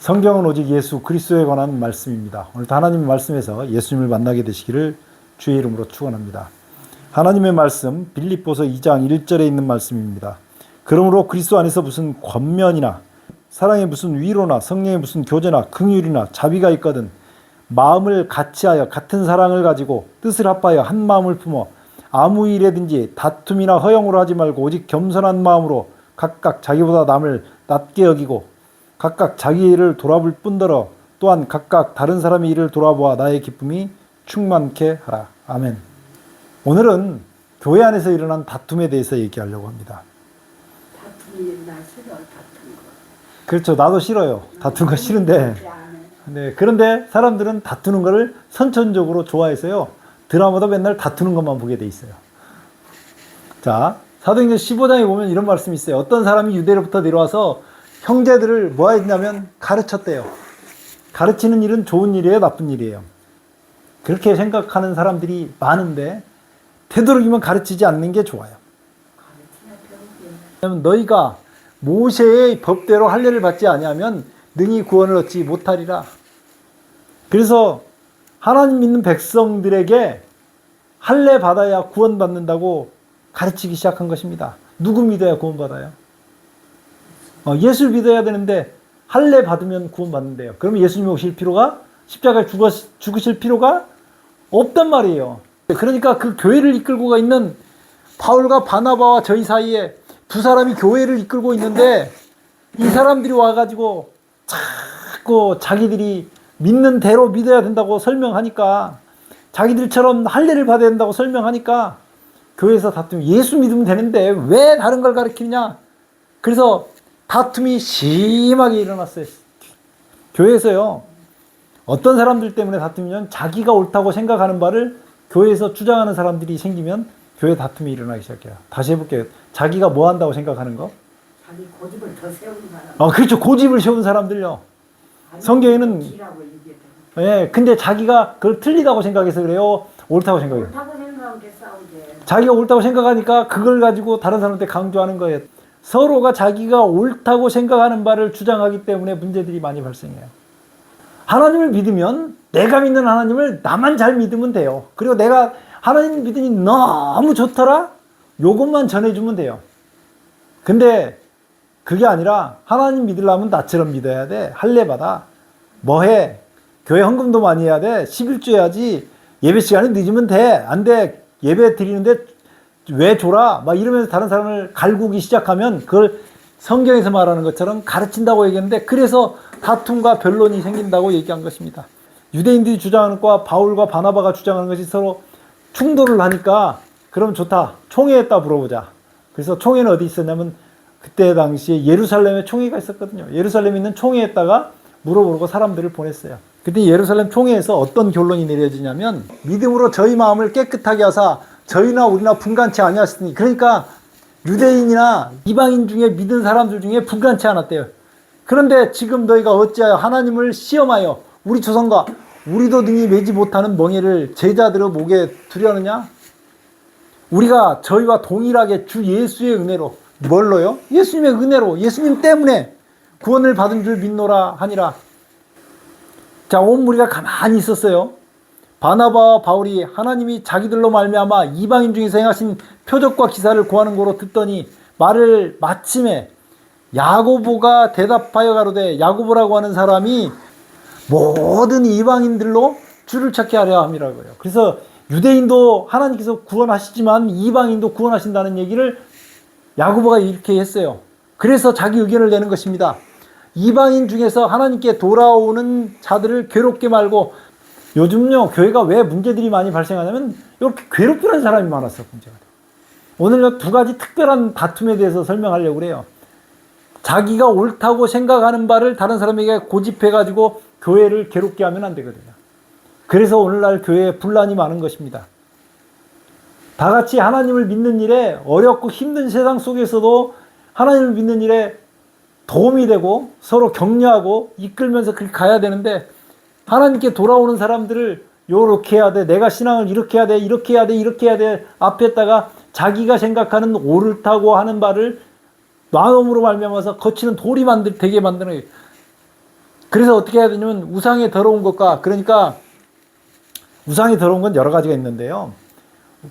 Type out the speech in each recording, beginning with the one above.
성경은 오직 예수 그리스도에 관한 말씀입니다. 오늘도 하나님의 말씀에서 예수님을 만나게 되시기를 주의 이름으로 축원합니다. 하나님의 말씀 빌립보서 2장 1절에 있는 말씀입니다. 그러므로 그리스도 안에서 무슨 권면이나 사랑의 무슨 위로나 성령의 무슨 교제나 긍휼이나 자비가 있거든 마음을 같이하여 같은 사랑을 가지고 뜻을 합하여 한 마음을 품어 아무 일에든지 다툼이나 허영으로 하지 말고 오직 겸손한 마음으로 각각 자기보다 남을 낮게 여기고 각각 자기 일을 돌아볼 뿐더러 또한 각각 다른 사람의 일을 돌아보아 나의 기쁨이 충만케 하라. 아멘. 오늘은 교회 안에서 일어난 다툼에 대해서 얘기하려고 합니다. 다툼이 나 싫어, 다툰 거. 그렇죠. 나도 싫어요. 다투는 거 싫은데. 네, 그런데 사람들은 다투는 거를 선천적으로 좋아해서요. 드라마도 맨날 다투는 것만 보게 돼 있어요. 자, 사도행전 15장에 보면 이런 말씀이 있어요. 어떤 사람이 유대로부터 내려와서 형제들을 뭐 했냐면 가르쳤대요. 가르치는 일은 좋은 일이에요, 나쁜 일이에요? 그렇게 생각하는 사람들이 많은데 되도록이면 가르치지 않는 게 좋아요. 왜냐하면 너희가 모세의 법대로 할례를 받지 아니하면 능히 구원을 얻지 못하리라. 그래서 하나님 믿는 백성들에게 할례 받아야 구원받는다고 가르치기 시작한 것입니다. 누구 믿어야 구원받아요? 예수를 믿어야 되는데 할례 받으면 구원받는데요. 그러면 예수님이 오실 필요가 십자가에 죽으실 필요가 없단 말이에요. 그러니까 그 교회를 이끌고 있는 바울과 바나바와 저희 사이에 두 사람이 교회를 이끌고 있는데 이 사람들이 와가지고 자꾸 자기들이 믿는 대로 믿어야 된다고 설명하니까 자기들처럼 할례를 받아야 된다고 설명하니까 교회에서 다툼이 예수 믿으면 되는데 왜 다른 걸 가르치느냐. 그래서 다툼이 심하게 일어났어요. 교회에서요. 어떤 사람들 때문에 다투면 자기가 옳다고 생각하는 바를 교회에서 주장하는 사람들이 생기면 교회 다툼이 일어나기 시작해요. 다시 해볼게요. 자기가 뭐 한다고 생각하는 거? 자기 고집을 더 세운 사람. 그렇죠. 고집을 세운 사람들요. 성경에는 예, 근데 자기가 그걸 틀리다고 생각해서 그래요? 옳다고 생각해요? 옳다고 생각한 게 싸우게. 자기가 옳다고 생각하니까 그걸 가지고 다른 사람한테 강조하는 거예요. 서로가 자기가 옳다고 생각하는 바를 주장하기 때문에 문제들이 많이 발생해요. 하나님을 믿으면 내가 믿는 하나님을 나만 잘 믿으면 돼요. 그리고 내가 하나님 믿으니 너무 좋더라? 요것만 전해주면 돼요. 근데 그게 아니라 하나님 믿으려면 나처럼 믿어야 돼. 할례 받아. 뭐해? 교회 헌금도 많이 해야 돼. 11조 해야지. 예배 시간에 늦으면 돼. 안 돼. 예배 드리는데 왜 줘라? 막 이러면서 다른 사람을 갈구기 시작하면 그걸 성경에서 말하는 것처럼 가르친다고 얘기했는데 그래서 다툼과 변론이 생긴다고 얘기한 것입니다. 유대인들이 주장하는 것과 바울과 바나바가 주장하는 것이 서로 충돌을 하니까 그럼 좋다. 총회에다 물어보자. 그래서 총회는 어디 있었냐면 그때 당시에 예루살렘에 총회가 있었거든요. 예루살렘에 있는 총회에다가 물어보고 사람들을 보냈어요. 그때 예루살렘 총회에서 어떤 결론이 내려지냐면 믿음으로 저희 마음을 깨끗하게 하사 저희나 우리나 분간치 아니하시니 그러니까 유대인이나 이방인 중에 믿은 사람들 중에 분간치 않았대요. 그런데 지금 너희가 어찌하여 하나님을 시험하여 우리 조상과 우리도 능히 매지 못하는 멍에를 제자들의 목에 두려느냐? 우리가 저희와 동일하게 주 예수의 은혜로 뭘로요? 예수님의 은혜로 예수님 때문에 구원을 받은 줄 믿노라 하니라. 자, 온 무리가 가만히 있었어요. 바나바와 바울이 하나님이 자기들로 말미암아 이방인 중에서 행하신 표적과 기사를 구하는 거로 듣더니 말을 마침에 야고보가 대답하여 가로되 야고보라고 하는 사람이 모든 이방인들로 주를 찾게 하려 함이라고요. 그래서 유대인도 하나님께서 구원하시지만 이방인도 구원하신다는 얘기를 야고보가 이렇게 했어요. 그래서 자기 의견을 내는 것입니다. 이방인 중에서 하나님께 돌아오는 자들을 괴롭게 말고 요즘요 교회가 왜 문제들이 많이 발생하냐면 이렇게 괴롭히는 사람이 많았어. 문제가. 오늘 두 가지 특별한 다툼에 대해서 설명하려고 그래요. 자기가 옳다고 생각하는 바를 다른 사람에게 고집해가지고 교회를 괴롭게 하면 안 되거든요. 그래서 오늘날 교회에 분란이 많은 것입니다. 다 같이 하나님을 믿는 일에 어렵고 힘든 세상 속에서도 하나님을 믿는 일에 도움이 되고 서로 격려하고 이끌면서 그렇게 가야 되는데 하나님께 돌아오는 사람들을 요렇게 해야 돼. 내가 신앙을 이렇게 해야 돼. 이렇게 해야 돼. 이렇게 해야 돼. 앞에다가 자기가 생각하는 옳다고 하는 바를 나눔으로 말미암아서 거치는 돌이 되게 만드는 거예요. 그래서 어떻게 해야 되냐면 우상에 더러운 것과, 그러니까 우상이 더러운 건 여러 가지가 있는데요.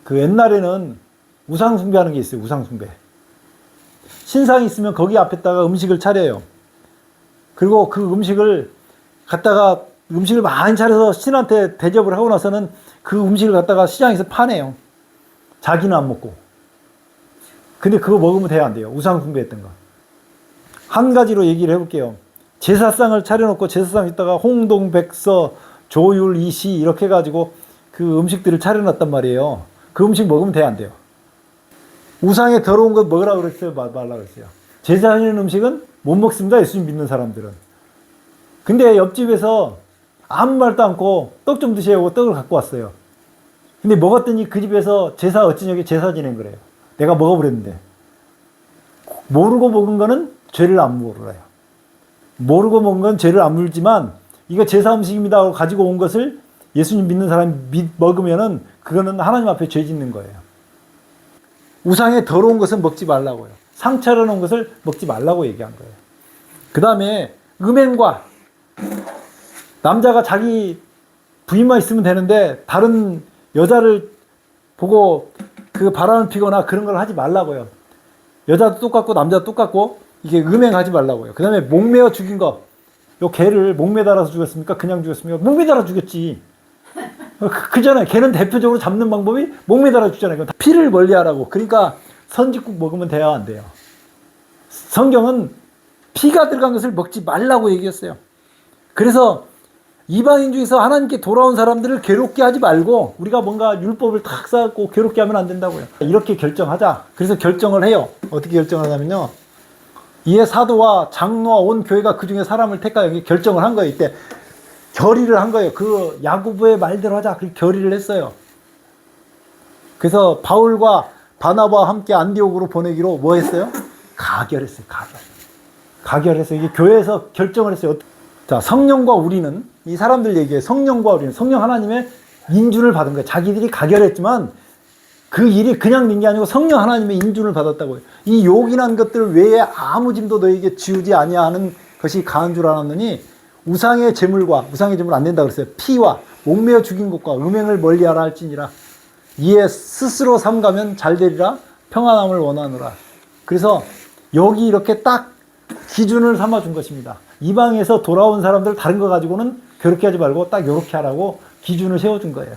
그 옛날에는 우상 숭배하는 게 있어요. 우상 숭배. 신상이 있으면 거기 앞에다가 음식을 차려요. 그리고 그 음식을 갖다가 음식을 많이 차려서 신한테 대접을 하고 나서는 그 음식을 갖다가 시장에서 파내요. 자기는 안 먹고. 근데 그거 먹으면 돼야 안 돼요. 우상 숭배했던 거. 한 가지로 얘기를 해볼게요. 제사상을 차려놓고 제사상 있다가 홍동, 백서, 조율, 이시 이렇게 해가지고 그 음식들을 차려놨단 말이에요. 그 음식 먹으면 돼야 안 돼요. 우상에 더러운 것 먹으라고 그랬어요? 말라고 그랬어요? 제사 하는 음식은 못 먹습니다. 예수님 믿는 사람들은. 근데 옆집에서 아무 말도 않고 떡 좀 드시라고 떡을 갖고 왔어요. 근데 먹었더니 그 집에서 제사 어찌저기 제사 지낸 거래요. 내가 먹어버렸는데. 모르고 먹은 거는 죄를 안 물어요. 모르고 먹은 건 죄를 안 물지만 이거 제사 음식입니다 하고 가지고 온 것을 예수님 믿는 사람이 먹으면은 그거는 하나님 앞에 죄 짓는 거예요. 우상에 더러운 것은 먹지 말라고요. 상 차려놓은 것을 먹지 말라고 얘기한 거예요. 그 다음에 음행과, 남자가 자기 부인만 있으면 되는데 다른 여자를 보고 그 바람을 피거나 그런 걸 하지 말라고요. 여자도 똑같고 남자도 똑같고 이게 음행하지 말라고요. 그 다음에 목매어 죽인 거. 요 개를 목매달아서 죽였습니까? 그냥 죽였습니까? 목매달아 죽였지. 그잖아요. 개는 대표적으로 잡는 방법이 목매달아 죽잖아요. 피를 멀리하라고. 그러니까 선짓국 먹으면 돼야 안 돼요. 성경은 피가 들어간 것을 먹지 말라고 얘기했어요. 그래서 이방인 중에서 하나님께 돌아온 사람들을 괴롭게 하지 말고 우리가 뭔가 율법을 탁 쌓고 괴롭게 하면 안 된다고요. 이렇게 결정하자. 그래서 결정을 해요. 어떻게 결정을 하냐면요. 이에 사도와 장로와 온 교회가 그 중에 사람을 택하여 결정을 한 거예요. 이때 결의를 한 거예요. 그 야고보의 말대로 하자. 그렇게 결의를 했어요. 그래서 바울과 바나바와 함께 안디옥으로 보내기로 뭐 했어요? 가결했어요. 가결해서 이게 교회에서 결정을 했어요. 자, 성령과 우리는, 이 사람들 얘기해. 성령과 우리는, 성령 하나님의 인준을 받은 거예요. 자기들이 가결했지만 그 일이 그냥 된 게 아니고 성령 하나님의 인준을 받았다고요. 이 요긴한 것들 외에 아무 짐도 너에게 지우지 아니하는 것이 가한 줄 알았느니 우상의 제물 안 된다 그랬어요. 피와 목매어 죽인 것과 음행을 멀리하라 할지니라. 이에 스스로 삼가면 잘 되리라. 평안함을 원하노라. 그래서 여기 이렇게 딱 기준을 삼아준 것입니다. 이방에서 돌아온 사람들 다른 거 가지고는 그렇게 하지 말고 딱 이렇게 하라고 기준을 세워준 거예요.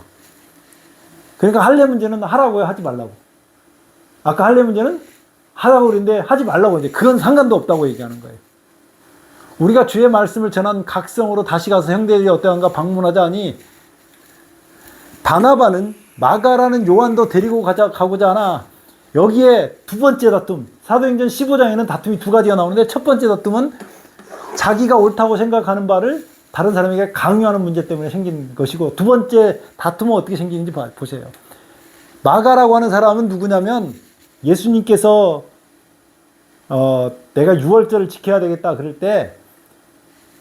그러니까 할례 문제는 하라고요, 하지 말라고. 아까 할례 문제는 하라고 그랬는데 하지 말라고 이제 그건 상관도 없다고 얘기하는 거예요. 우리가 주의 말씀을 전한 각성으로 다시 가서 형제들이 어떠한가 방문하자 하니 바나바는 마가라는 요한도 데리고 가고자 하나 여기에 두 번째 다툼, 사도행전 15장에는 다툼이 두 가지가 나오는데 첫 번째 다툼은 자기가 옳다고 생각하는 바를 다른 사람에게 강요하는 문제 때문에 생긴 것이고, 두 번째 다툼은 어떻게 생기는지 보세요. 마가라고 하는 사람은 누구냐면 예수님께서 내가 유월절을 지켜야 되겠다 그럴 때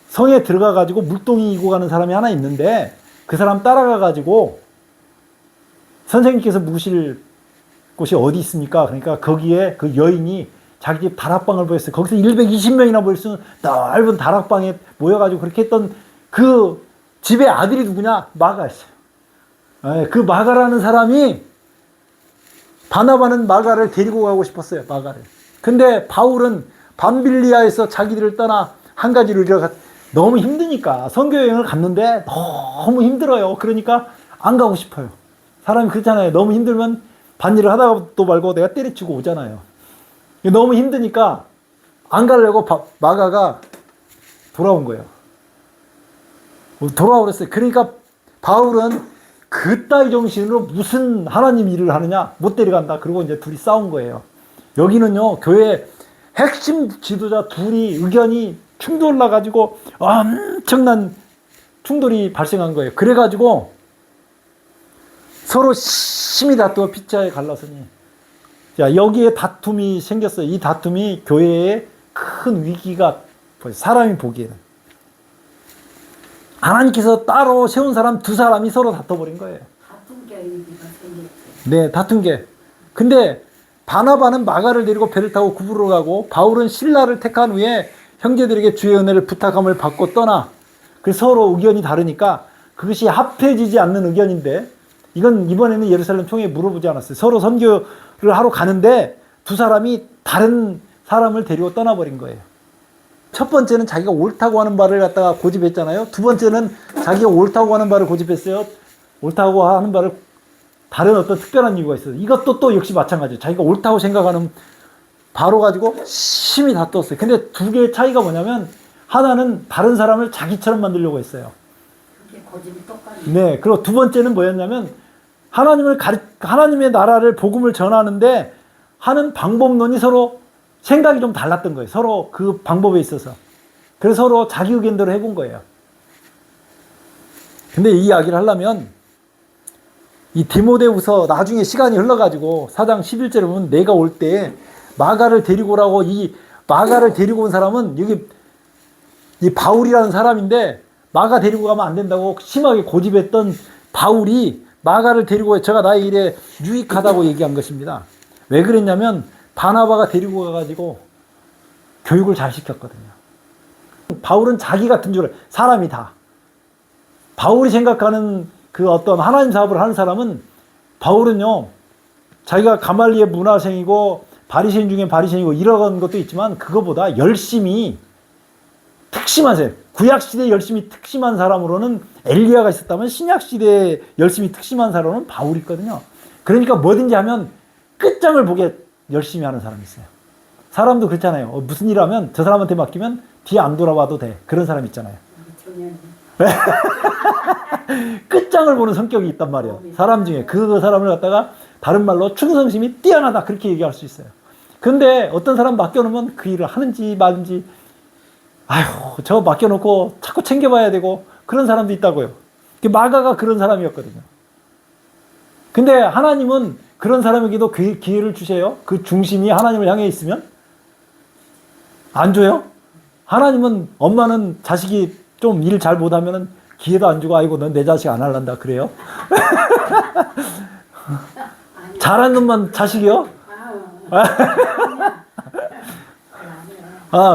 성에 들어가 가지고 물동이 이고 가는 사람이 하나 있는데 그 사람 따라가 가지고 선생님께서 묵으실 곳이 어디 있습니까? 그러니까 거기에 그 여인이 자기 집 다락방을 보였어요. 거기서 120명이나 모일 수 있는 넓은 다락방에 모여가지고 그렇게 했던 그 집의 아들이 누구냐? 마가였어요. 그 마가라는 사람이 바나바는 마가를 데리고 가고 싶었어요. 마가를. 근데 바울은 밤빌리아에서 자기들을 떠나 한 가지로 너무 힘드니까 선교여행을 갔는데 너무 힘들어요. 그러니까 안 가고 싶어요. 사람이 그렇잖아요. 너무 힘들면 반일을 하다가도 말고 내가 때려치고 오잖아요. 너무 힘드니까 안 가려고 마가가 돌아온 거예요. 돌아오고 그랬어요. 그러니까 바울은 그따위 정신으로 무슨 하나님 일을 하느냐? 못 데려간다. 그리고 이제 둘이 싸운 거예요. 여기는요, 교회 핵심 지도자 둘이 의견이 충돌나가지고 엄청난 충돌이 발생한 거예요. 그래가지고 서로 심히 다투어 피자에 갈라서니. 자, 여기에 다툼이 생겼어요. 이 다툼이 교회에 큰 위기가, 사람이 보기에는. 하나님께서 따로 세운 사람 두 사람이 서로 다퉈버린 거예요. 다툰 게 위기가 생겼지. 네, 다툰 게. 근데 바나바는 마가를 데리고 배를 타고 구부로 가고 바울은 실라를 택한 후에 형제들에게 주의 은혜를 부탁함을 받고 떠나. 그 서로 의견이 다르니까 그것이 합해지지 않는 의견인데, 이건 이번에는 예루살렘 총회에 물어보지 않았어요. 서로 선교를 하러 가는데 두 사람이 다른 사람을 데리고 떠나버린 거예요. 첫 번째는 자기가 옳다고 하는 바를 갖다가 고집했잖아요. 두 번째는 자기가 옳다고 하는 바를 고집했어요. 옳다고 하는 바를 다른 어떤 특별한 이유가 있어요. 이것도 또 역시 마찬가지예요. 자기가 옳다고 생각하는 바로 가지고 심히 다투었어요. 근데 두 개의 차이가 뭐냐면, 하나는 다른 사람을 자기처럼 만들려고 했어요. 그게 고집이 똑같네. 네. 그리고 두 번째는 뭐였냐면, 하나님의 나라를, 복음을 전하는데 하는 방법론이 서로 생각이 좀 달랐던 거예요. 서로 그 방법에 있어서. 그래서 서로 자기 의견대로 해본 거예요. 근데 이 이야기를 하려면, 이 디모데후서 나중에 시간이 흘러가지고 4장 11절에 보면, 내가 올 때 마가를 데리고 오라고, 이 마가를 데리고 온 사람은 여기 이 바울이라는 사람인데, 마가 데리고 가면 안 된다고 심하게 고집했던 바울이 마가를 데리고, 제가 나의 일에 유익하다고 얘기한 것입니다. 왜 그랬냐면, 바나바가 데리고 가가지고 교육을 잘 시켰거든요. 바울은 자기 같은 줄, 사람이 다. 바울이 생각하는 그 어떤 하나님 사업을 하는 사람은, 바울은요, 자기가 가말리의 문화생이고 바리새인 중에 바리새인이고 이런 것도 있지만, 그거보다 열심히 특심한 사람, 구약시대에 열심히 특심한 사람으로는 엘리야가 있었다면, 신약시대에 열심히 특심한 사람은 바울이 있거든요. 그러니까 뭐든지 하면 끝장을 보게 열심히 하는 사람이 있어요. 사람도 그렇잖아요. 무슨 일 하면 저 사람한테 맡기면 뒤에 안 돌아봐도 돼. 그런 사람 있잖아요. 끝장을 보는 성격이 있단 말이에요. 사람 중에. 그 사람을 갖다가 다른 말로 충성심이 뛰어나다, 그렇게 얘기할 수 있어요. 근데 어떤 사람 맡겨놓으면 그 일을 하는지 마는지, 아휴, 저거 맡겨놓고 자꾸 챙겨봐야 되고, 그런 사람도 있다고요. 마가가 그런 사람이었거든요. 근데 하나님은 그런 사람에게도 기회를 주세요. 그 중심이 하나님을 향해 있으면 안 줘요. 하나님은, 엄마는 자식이 좀 일 잘 못하면 기회도 안 주고, 아이고 넌 내 자식 안 할란다 그래요. 잘한 놈만 자식이요?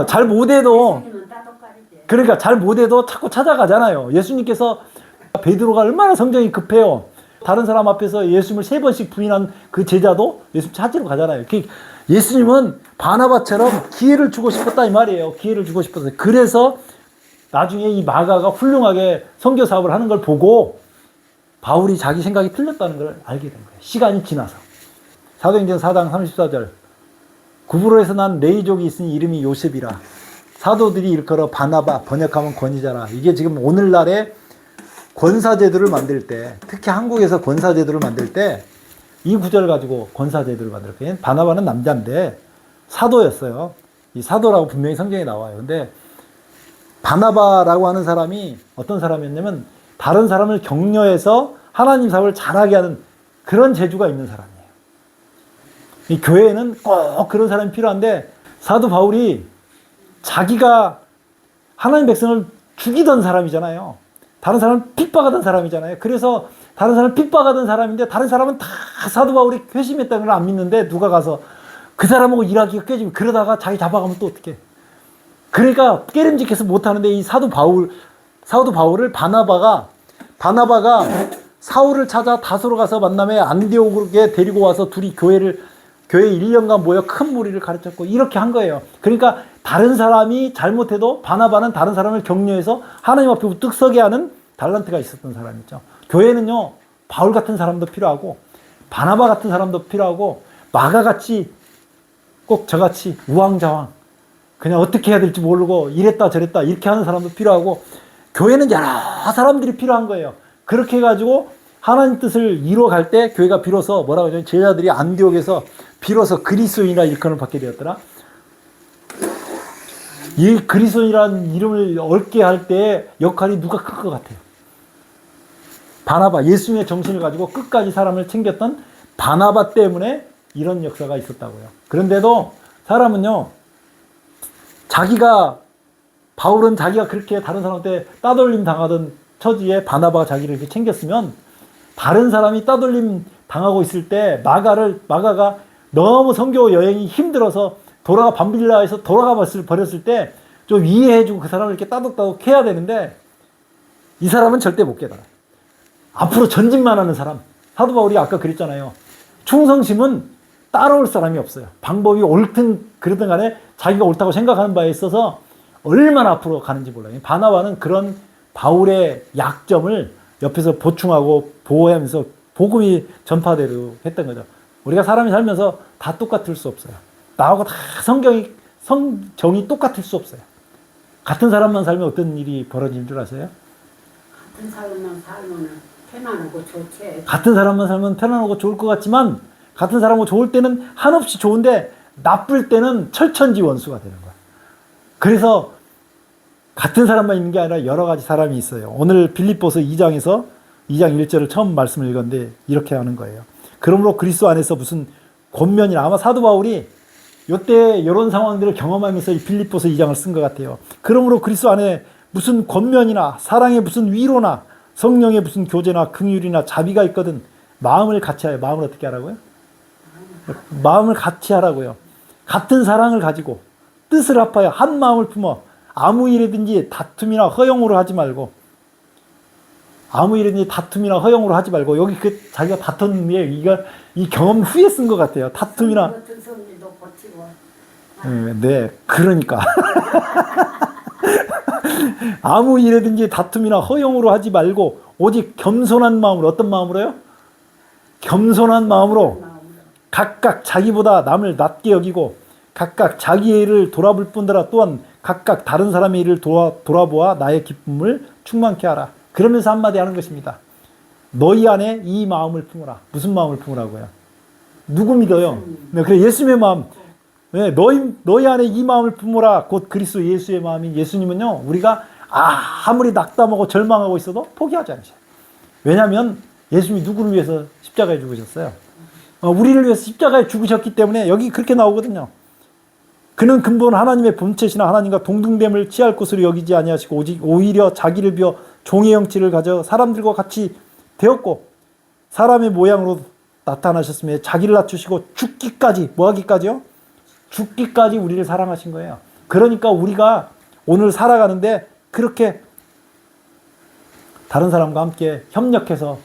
잘 못해도, 그러니까 잘 못해도 자꾸 찾아가잖아요. 예수님께서, 베드로가 얼마나 성정이 급해요. 다른 사람 앞에서 예수님을 3번씩 부인한 그 제자도 예수님 찾으러 가잖아요. 예수님은 바나바처럼 기회를 주고 싶었다 이 말이에요. 기회를 주고 싶었어요. 그래서 나중에 이 마가가 훌륭하게 선교 사업을 하는 걸 보고 바울이 자기 생각이 틀렸다는 걸 알게 된 거예요. 시간이 지나서. 사도행전 4장 34절. 구브로에서 난 레이족이 있으니 이름이 요셉이라. 사도들이 일컬어 바나바, 번역하면 권위자라. 이게 지금 오늘날의 권사제도를 만들 때, 특히 한국에서 권사제도를 만들 때 이 구절을 가지고 권사제도를 만들었거든요. 바나바는 남자인데 사도였어요. 이 사도라고 분명히 성경에 나와요. 근데 바나바라고 하는 사람이 어떤 사람이었냐면, 다른 사람을 격려해서 하나님 사업을 잘하게 하는 그런 재주가 있는 사람이에요. 이 교회에는 꼭 그런 사람이 필요한데, 사도 바울이 자기가 하나님 백성을 죽이던 사람이잖아요. 다른 사람을 핍박하던 사람이잖아요. 그래서 다른 사람을 핍박하던 사람인데, 다른 사람은 다 사도 바울이 회심했다는 걸 안 믿는데, 누가 가서 그 사람하고 일하기가 깨지면, 그러다가 자기 잡아가면 또 어떡해. 그러니까 깨름직해서 못하는데, 이 사도 바울을 바나바가 사울을 찾아 다소로 가서 만남에 안디옥에 데리고 와서 둘이 교회 1년간 모여 큰 무리를 가르쳤고, 이렇게 한 거예요. 그러니까 다른 사람이 잘못해도 바나바는 다른 사람을 격려해서 하나님 앞에 우뚝 서게 하는 달란트가 있었던 사람이죠. 교회는요, 바울 같은 사람도 필요하고, 바나바 같은 사람도 필요하고, 마가같이, 꼭 저같이 우왕좌왕, 그냥 어떻게 해야 될지 모르고 이랬다 저랬다 이렇게 하는 사람도 필요하고, 교회는 여러 사람들이 필요한 거예요. 그렇게 해가지고 하나님 뜻을 이루어갈 때 교회가 비로소 뭐라고 하죠? 제자들이 안디옥에서 비로소 그리스도인이라 일컬음을 받게 되었더라. 이 그리스도인이라는 이름을 얻게 할 때의 역할이 누가 클 것 같아요? 바나바, 예수님의 정신을 가지고 끝까지 사람을 챙겼던 바나바 때문에 이런 역사가 있었다고요. 그런데도 사람은요, 바울은 자기가 그렇게 다른 사람한테 따돌림 당하던 처지에 바나바가 자기를 이렇게 챙겼으면, 다른 사람이 따돌림 당하고 있을 때 마가가 너무 선교 여행이 힘들어서 밤빌라에서 돌아가 버렸을 때, 좀 이해해주고 그 사람을 이렇게 따독따독 해야 되는데 이 사람은 절대 못 깨달아. 앞으로 전진만 하는 사람. 사도 바울이 아까 그랬잖아요. 충성심은 따라올 사람이 없어요. 방법이 옳든 그러든 간에 자기가 옳다고 생각하는 바에 있어서 얼마나 앞으로 가는지 몰라요. 바나바는 그런 바울의 약점을 옆에서 보충하고 보호하면서 복음이 전파되도록 했던 거죠. 우리가 사람이 살면서 다 똑같을 수 없어요. 나하고 다 성정이 똑같을 수 없어요. 같은 사람만 살면 어떤 일이 벌어지는 줄 아세요? 같은 사람만 살면 편안하고 좋지. 같은 사람만 살면 편안하고 좋을 것 같지만 같은 사람하고 좋을 때는 한없이 좋은데 나쁠 때는 철천지원수가 되는 거야. 그래서 같은 사람만 있는 게 아니라 여러 가지 사람이 있어요. 오늘 빌립보서 2장에서 2장 1절을 처음 말씀을 읽었는데 이렇게 하는 거예요. 그러므로 그리스도 안에서 무슨 권면이나 아마 사도 바울이 이때 이런 상황들을 경험하면서 이 빌립보서 2장을 쓴 것 같아요. 그러므로 그리스도 안에 무슨 권면이나 사랑의 무슨 위로나 성령의 무슨 교제나 긍휼이나 자비가 있거든 마음을 같이 하여. 마음을 어떻게 하라고요? 마음을 같이 하라고요. 같은 사랑을 가지고 뜻을 합하여 한 마음을 품어 아무 일이든지 다툼이나 허용으로 하지 말고 아무 일이든지 다툼이나 허용으로 하지 말고 여기 그 자기가 다퉜는 게 이 경험 후에 쓴 것 같아요. 다툼이나 같은 성질도 버티고. 네, 그러니까 아무 일이든지 다툼이나 허용으로 하지 말고 오직 겸손한 마음으로. 어떤 마음으로요? 겸손한 마음으로 각각 자기보다 남을 낮게 여기고 각각 자기의 일을 돌아볼 뿐더러 또한 각각 다른 사람의 일을 돌아보아 나의 기쁨을 충만케 하라. 그러면서 한마디 하는 것입니다. 너희 안에 이 마음을 품으라. 무슨 마음을 품으라고요? 누구 믿어요? 네, 그래, 예수님의 마음. 네, 너희 안에 이 마음을 품으라. 곧 그리스도 예수의 마음인 예수님은요, 우리가 아무리 낙담하고 절망하고 있어도 포기하지 않으셔요. 왜냐하면 예수님이 누구를 위해서 십자가에 죽으셨어요? 우리를 위해서 십자가에 죽으셨기 때문에 여기 그렇게 나오거든요. 그는 근본 하나님의 본체시나 하나님과 동등됨을 취할 것으로 여기지 아니하시고 오직 오히려 자기를 비어 종의 형체를 가져 사람들과 같이 되었고 사람의 모양으로 나타나셨으며 자기를 낮추시고 죽기까지, 뭐 하기까지요? 죽기까지 우리를 사랑하신 거예요. 그러니까 우리가 오늘 살아가는데 그렇게 다른 사람과 함께 협력해서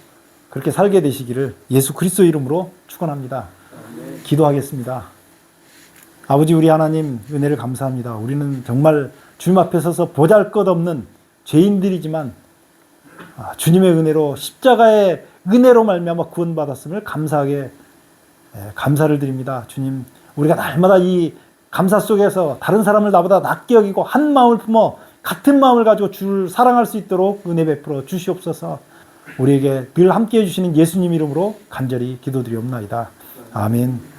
그렇게 살게 되시기를 예수 그리스도 이름으로 축원합니다. 기도하겠습니다. 아버지, 우리 하나님 은혜를 감사합니다. 우리는 정말 주님 앞에 서서 보잘것없는 죄인들이지만 주님의 은혜로 십자가의 은혜로 말미암아 구원받았음을 감사하게 감사를 드립니다. 주님, 우리가 날마다 이 감사 속에서 다른 사람을 나보다 낫게 여기고 한 마음을 품어 같은 마음을 가지고 주를 사랑할 수 있도록 은혜 베풀어 주시옵소서. 우리에게 늘 함께 해주시는 예수님 이름으로 간절히 기도드리옵나이다. 아멘.